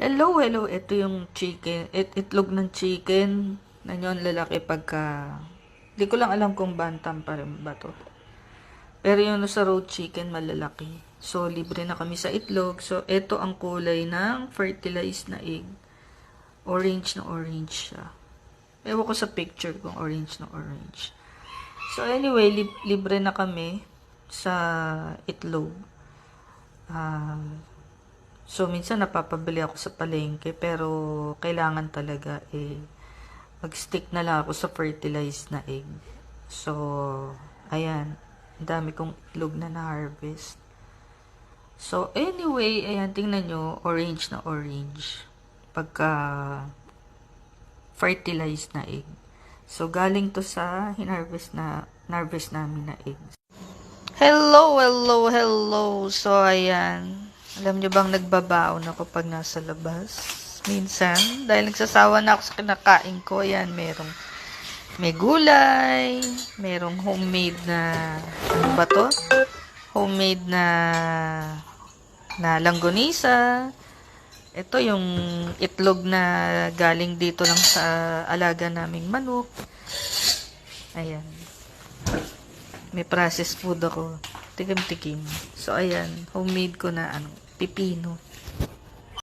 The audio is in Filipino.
Hello, hello. Ito yung chicken. Itlog ng chicken. Nanyon lalaki pagka... Di ko lang alam kung bantam pa rin ba to. Pero yung sa road chicken malalaki. So, libre na kami sa itlog. So, ito ang kulay ng fertilized na egg. Orange na orange siya. Ewan ko sa picture kung orange na orange. So, anyway, libre na kami sa itlog. So, minsan napapabili ako sa palengke, pero kailangan talaga mag-stick na lang ako sa fertilized na egg. So, ayan. Ang dami kong itlog na na-harvest. So, anyway, ayan, tingnan nyo, orange na orange. Pagka fertilized na egg. So, galing to sa hinarvest namin na eggs. Hello, hello, hello. So, ayan. Alam nyo bang nagbabaon ako pag nasa labas? Minsan, dahil nagsasawa na ako sa kinakain ko, ayan, may gulay, merong homemade na, ano ba to? Homemade na langgonisa. Ito yung itlog na galing dito lang sa alaga naming manok. Ayan. May processed food ako. Tikim-tikim. So, ayan. Homemade ko na, pipino.